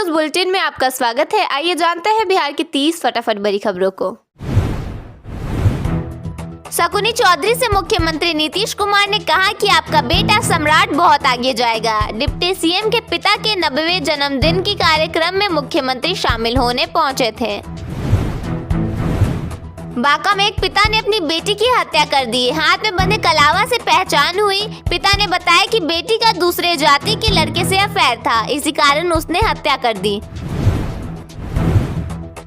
News bulletin में आपका स्वागत है। आइए जानते हैं बिहार की 30 फटाफट बड़ी खबरों को। शकुनी चौधरी से मुख्यमंत्री नीतीश कुमार ने कहा कि आपका बेटा सम्राट बहुत आगे जाएगा। डिप्टी सीएम के पिता के 90वें जन्मदिन के कार्यक्रम में मुख्यमंत्री शामिल होने पहुंचे थे। बांका में एक पिता ने अपनी बेटी की हत्या कर दी। हाथ में बंधे कलावा से पहचान हुई। पिता ने बताया कि बेटी का दूसरे जाति के लड़के से अफेयर था, इसी कारण उसने हत्या कर दी।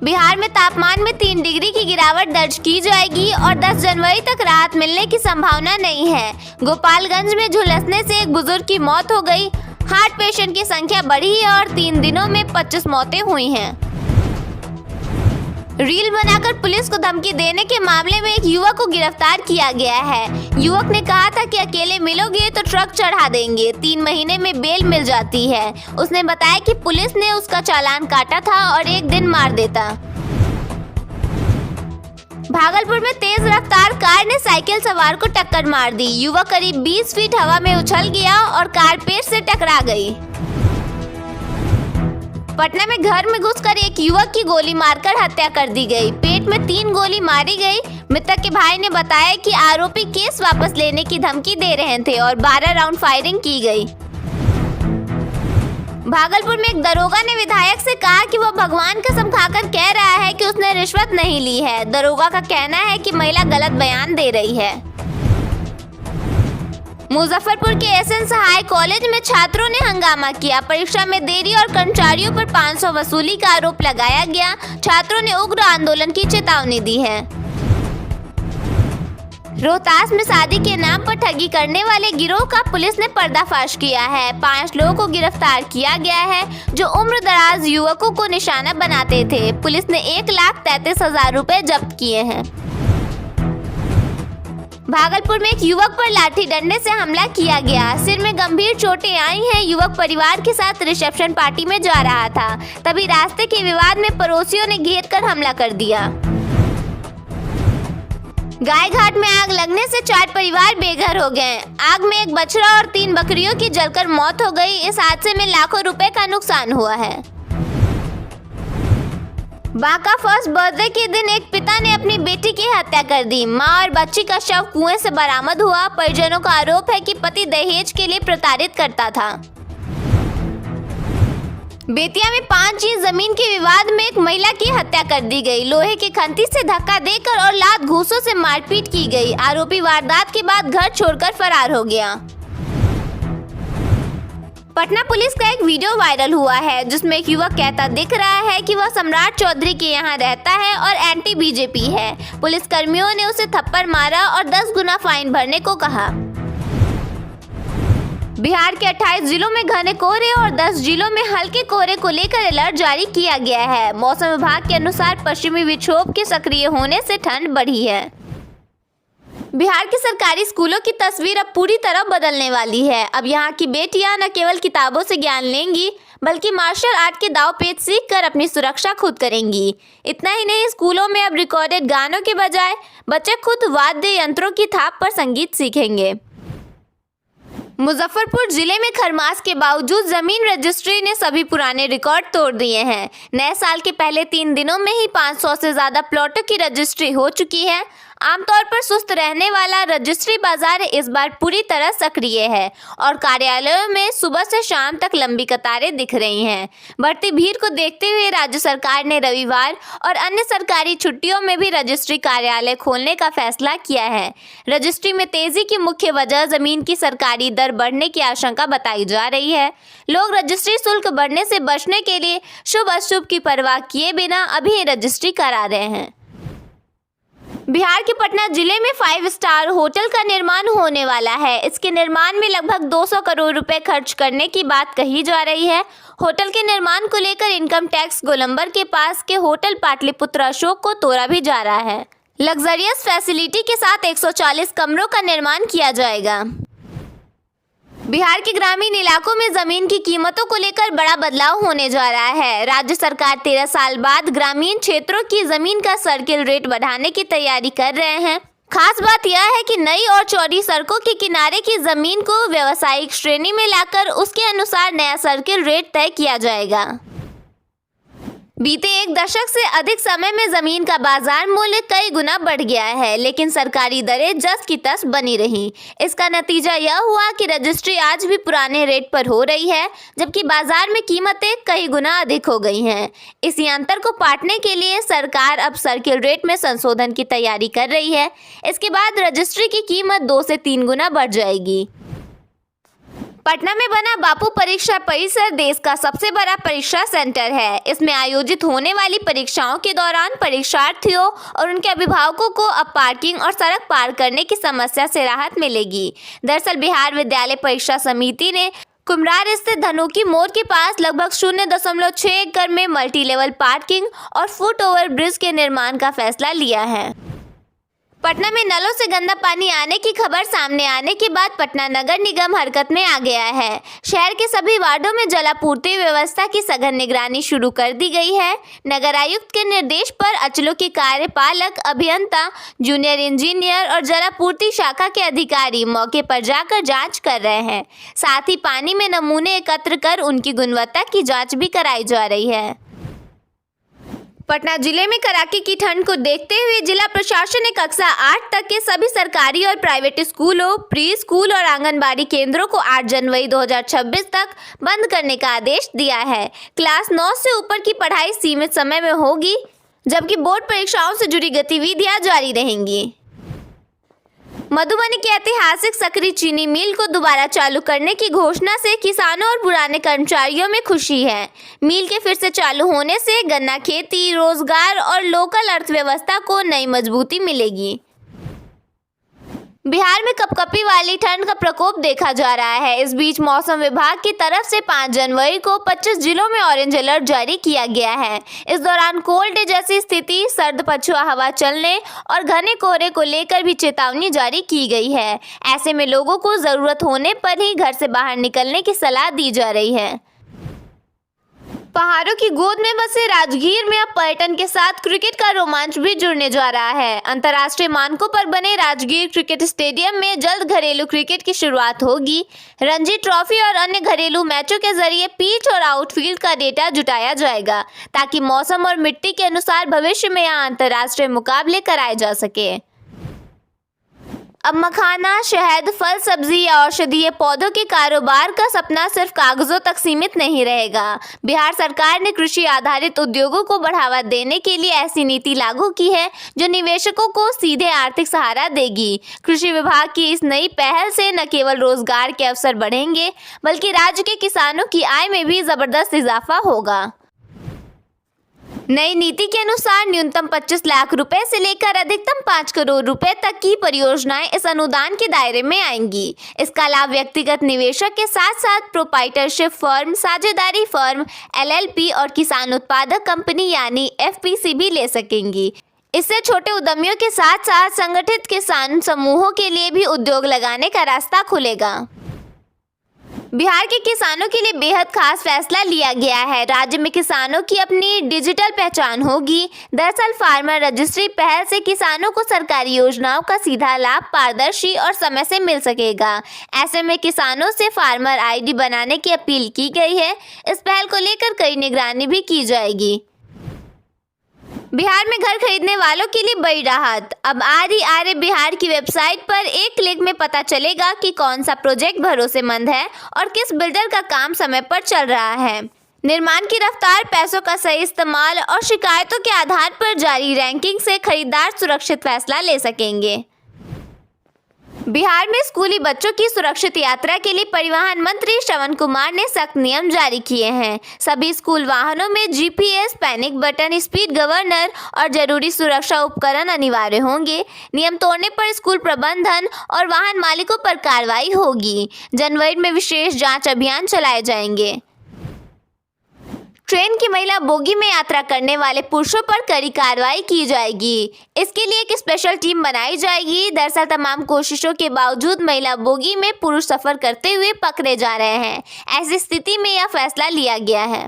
बिहार में तापमान में 3 डिग्री की गिरावट दर्ज की जाएगी और 10 जनवरी तक राहत मिलने की संभावना नहीं है। गोपालगंज में झुलसने से एक बुजुर्ग की मौत हो गई। हार्ट पेशेंट की संख्या बढ़ी है और 3 दिनों में 25 मौतें हुई हैं। रील बनाकर पुलिस को धमकी देने के मामले में एक युवक को गिरफ्तार किया गया है। युवक ने कहा था कि अकेले मिलोगे तो ट्रक चढ़ा देंगे, 3 महीने में बेल मिल जाती है। उसने बताया कि पुलिस ने उसका चालान काटा था और 1 दिन मार देता। भागलपुर में तेज रफ्तार कार ने साइकिल सवार को टक्कर मार दी। युवक करीब 20 फीट हवा में उछल गया और कार पेड़ से टकरा गई। पटना में घर में घुसकर एक युवक की गोली मारकर हत्या कर दी गई। पेट में 3 गोली मारी गई। मृतक के भाई ने बताया कि आरोपी केस वापस लेने की धमकी दे रहे थे और 12 राउंड फायरिंग की गई। भागलपुर में एक दरोगा ने विधायक से कहा कि वो भगवान कसम खाकर कह रहा है कि उसने रिश्वत नहीं ली है। दरोगा का कहना है कि महिला गलत बयान दे रही है। मुजफ्फरपुर के एसएन सहाय कॉलेज में छात्रों ने हंगामा किया। परीक्षा में देरी और कर्मचारियों पर 500 वसूली का आरोप लगाया गया। छात्रों ने उग्र आंदोलन की चेतावनी दी है। रोहतास में शादी के नाम पर ठगी करने वाले गिरोह का पुलिस ने पर्दाफाश किया है। 5 लोगों को गिरफ्तार किया गया है जो उम्रदराज युवकों को निशाना बनाते थे। पुलिस ने 1,33,000 रुपए जब्त किए हैं। भागलपुर में एक युवक पर लाठी डंडे से हमला किया गया। सिर में गंभीर चोटें आई हैं। युवक परिवार के साथ रिसेप्शन पार्टी में जा रहा था, तभी रास्ते के विवाद में पड़ोसियों ने घेर कर हमला कर दिया। गायघाट में आग लगने से 4 परिवार बेघर हो गए। आग में एक बछड़ा और 3 बकरियों की जलकर मौत हो गई। इस हादसे में लाखों रुपए का नुकसान हुआ है। बांका फर्स्ट बर्थडे के दिन एक पिता ने अपनी बेटी की हत्या कर दी। मां और बच्ची का शव कुएं से बरामद हुआ। परिजनों का आरोप है कि पति दहेज के लिए प्रताड़ित करता था। बेतिया में 5 इंच जमीन के विवाद में एक महिला की हत्या कर दी गई। लोहे की खंती से धक्का देकर और लात घूंसों से मारपीट की गई। आरोपी वारदात के बाद घर छोड़कर फरार हो गया। पटना पुलिस का एक वीडियो वायरल हुआ है जिसमें एक युवक कहता दिख रहा है कि वह सम्राट चौधरी के यहाँ रहता है और एंटी बीजेपी है। पुलिस कर्मियों ने उसे थप्पड़ मारा और 10 गुना फाइन भरने को कहा। बिहार के 28 जिलों में घने कोहरे और 10 जिलों में हल्के कोहरे को लेकर अलर्ट जारी किया गया है। मौसम विभाग के अनुसार पश्चिमी विक्षोभ के सक्रिय होने से ठंड बढ़ी है। बिहार के सरकारी स्कूलों की तस्वीर अब पूरी तरह बदलने वाली है। अब यहाँ की बेटियां न केवल किताबों से ज्ञान लेंगी बल्कि मार्शल आर्ट के दांव पेच सीखकर अपनी सुरक्षा खुद करेंगी। इतना ही नहीं, स्कूलों में अब रिकॉर्डेड गानों के बजाय बच्चे खुद वाद्य यंत्रों की थाप पर संगीत सीखेंगे। मुजफ्फरपुर जिले में खरमास के बावजूद जमीन रजिस्ट्री ने सभी पुराने रिकॉर्ड तोड़ दिए हैं। नए साल के पहले 3 दिनों में ही 500 से ज्यादा प्लॉटों की रजिस्ट्री हो चुकी है। आमतौर पर सुस्त रहने वाला रजिस्ट्री बाजार इस बार पूरी तरह सक्रिय है और कार्यालयों में सुबह से शाम तक लंबी कतारें दिख रही हैं। बढ़ती भीड़ को देखते हुए राज्य सरकार ने रविवार और अन्य सरकारी छुट्टियों में भी रजिस्ट्री कार्यालय खोलने का फैसला किया है। रजिस्ट्री में तेजी की मुख्य वजह जमीन की सरकारी दर बढ़ने की आशंका बताई जा रही है। लोग रजिस्ट्री शुल्क बढ़ने से बचने के लिए शुभ अशुभ की परवाह किए बिना अभी रजिस्ट्री करा रहे हैं। बिहार के पटना जिले में 5 स्टार होटल का निर्माण होने वाला है। इसके निर्माण में लगभग 200 करोड़ रुपए खर्च करने की बात कही जा रही है। होटल के निर्माण को लेकर इनकम टैक्स गोलंबर के पास के होटल पाटलिपुत्र अशोक को तोड़ा भी जा रहा है। लग्जरियस फैसिलिटी के साथ 140 कमरों का निर्माण किया जाएगा। बिहार के ग्रामीण इलाकों में जमीन की कीमतों को लेकर बड़ा बदलाव होने जा रहा है। राज्य सरकार 13 साल बाद ग्रामीण क्षेत्रों की जमीन का सर्किल रेट बढ़ाने की तैयारी कर रहे हैं। खास बात यह है कि नई और चौड़ी सड़कों के किनारे की जमीन को व्यावसायिक श्रेणी में लाकर उसके अनुसार नया सर्किल रेट तय किया जाएगा। बीते एक दशक से अधिक समय में जमीन का बाजार मूल्य कई गुना बढ़ गया है, लेकिन सरकारी दरें जस की तस बनी रही। इसका नतीजा यह हुआ कि रजिस्ट्री आज भी पुराने रेट पर हो रही है, जबकि बाजार में कीमतें कई गुना अधिक हो गई हैं। इसी अंतर को पाटने के लिए सरकार अब सर्किल रेट में संशोधन की तैयारी कर रही है। इसके बाद रजिस्ट्री की कीमत 2 से 3 गुना बढ़ जाएगी। पटना में बना बापू परीक्षा परिसर देश का सबसे बड़ा परीक्षा सेंटर है। इसमें आयोजित होने वाली परीक्षाओं के दौरान परीक्षार्थियों और उनके अभिभावकों को अब पार्किंग और सड़क पार करने की समस्या से राहत मिलेगी। दरअसल बिहार विद्यालय परीक्षा समिति ने कुम्हरार स्थित धनुकी मोड़ के पास लगभग 0.6 एकड़ में मल्टी लेवल पार्किंग और फुट ओवर ब्रिज के निर्माण का फैसला लिया है। पटना में नलों से गंदा पानी आने की खबर सामने आने के बाद पटना नगर निगम हरकत में आ गया है। शहर के सभी वार्डों में जलापूर्ति व्यवस्था की सघन निगरानी शुरू कर दी गई है। नगर आयुक्त के निर्देश पर अंचलों के कार्यपालक अभियंता, जूनियर इंजीनियर और जलापूर्ति शाखा के अधिकारी मौके पर जाकर जांच कर रहे हैं। साथ ही पानी में नमूने एकत्र कर उनकी गुणवत्ता की जाँच भी कराई जा रही है। पटना जिले में कड़ाके की ठंड को देखते हुए जिला प्रशासन ने कक्षा 8 तक के सभी सरकारी और प्राइवेट स्कूलों, प्री स्कूल और आंगनबाड़ी केंद्रों को 8 जनवरी 2026 तक बंद करने का आदेश दिया है। क्लास 9 से ऊपर की पढ़ाई सीमित समय में होगी, जबकि बोर्ड परीक्षाओं से जुड़ी गतिविधियां जारी रहेंगी। मधुबनी के ऐतिहासिक सकरी चीनी मिल को दोबारा चालू करने की घोषणा से किसानों और पुराने कर्मचारियों में खुशी है। मिल के फिर से चालू होने से गन्ना खेती, रोजगार और लोकल अर्थव्यवस्था को नई मजबूती मिलेगी। बिहार में कपकपी वाली ठंड का प्रकोप देखा जा रहा है। इस बीच मौसम विभाग की तरफ से 5 जनवरी को 25 जिलों में ऑरेंज अलर्ट जारी किया गया है। इस दौरान कोल्ड डे जैसी स्थिति, सर्द पछुआ हवा चलने और घने कोहरे को लेकर भी चेतावनी जारी की गई है। ऐसे में लोगों को जरूरत होने पर ही घर से बाहर निकलने की सलाह दी जा रही है। पहाड़ों की गोद में बसे राजगीर में अब पर्यटन के साथ क्रिकेट का रोमांच भी जुड़ने जा रहा है। अंतर्राष्ट्रीय मानकों पर बने राजगीर क्रिकेट स्टेडियम में जल्द घरेलू क्रिकेट की शुरुआत होगी। रणजी ट्रॉफी और अन्य घरेलू मैचों के जरिए पिच और आउटफील्ड का डेटा जुटाया जाएगा, ताकि मौसम और मिट्टी के अनुसार भविष्य में यहाँ अंतर्राष्ट्रीय मुकाबले कराए जा सके। अब मखाना, शहद, फल, सब्जी या औषधीय पौधों के कारोबार का सपना सिर्फ कागजों तक सीमित नहीं रहेगा। बिहार सरकार ने कृषि आधारित उद्योगों को बढ़ावा देने के लिए ऐसी नीति लागू की है जो निवेशकों को सीधे आर्थिक सहारा देगी। कृषि विभाग की इस नई पहल से न केवल रोजगार के अवसर बढ़ेंगे, बल्कि राज्य के किसानों की आय में भी जबरदस्त इजाफा होगा। नई नीति के अनुसार न्यूनतम 25 लाख रुपए से लेकर अधिकतम 5 करोड़ रुपए तक की परियोजनाएं इस अनुदान के दायरे में आएंगी। इसका लाभ व्यक्तिगत निवेशक के साथ साथ प्रोप्राइटरशिप फर्म, साझेदारी फर्म, LLP और किसान उत्पादक कंपनी यानी FPC भी ले सकेंगी। इससे छोटे उद्यमियों के साथ साथ संगठित किसान समूहों के लिए भी उद्योग लगाने का रास्ता खुलेगा। बिहार के किसानों के लिए बेहद खास फैसला लिया गया है। राज्य में किसानों की अपनी डिजिटल पहचान होगी। दरअसल फार्मर रजिस्ट्री पहल से किसानों को सरकारी योजनाओं का सीधा लाभ पारदर्शी और समय से मिल सकेगा। ऐसे में किसानों से फार्मर ID बनाने की अपील की गई है। इस पहल को लेकर कई निगरानी भी की जाएगी। बिहार में घर खरीदने वालों के लिए बड़ी राहत। अब RERA बिहार की वेबसाइट पर एक क्लिक में पता चलेगा कि कौन सा प्रोजेक्ट भरोसेमंद है और किस बिल्डर का काम समय पर चल रहा है। निर्माण की रफ्तार, पैसों का सही इस्तेमाल और शिकायतों के आधार पर जारी रैंकिंग से खरीदार सुरक्षित फैसला ले सकेंगे। बिहार में स्कूली बच्चों की सुरक्षित यात्रा के लिए परिवहन मंत्री श्रवण कुमार ने सख्त नियम जारी किए हैं। सभी स्कूल वाहनों में GPS, panic button, speed governor और जरूरी सुरक्षा उपकरण अनिवार्य होंगे। नियम तोड़ने पर स्कूल प्रबंधन और वाहन मालिकों पर कार्रवाई होगी। जनवरी में विशेष जांच अभियान चलाए जाएंगे। ट्रेन की महिला बोगी में यात्रा करने वाले पुरुषों पर कड़ी कार्रवाई की जाएगी। इसके लिए एक स्पेशल टीम बनाई जाएगी। दरअसल तमाम कोशिशों के बावजूद महिला बोगी में पुरुष सफर करते हुए पकड़े जा रहे हैं। ऐसी स्थिति में यह फैसला लिया गया है।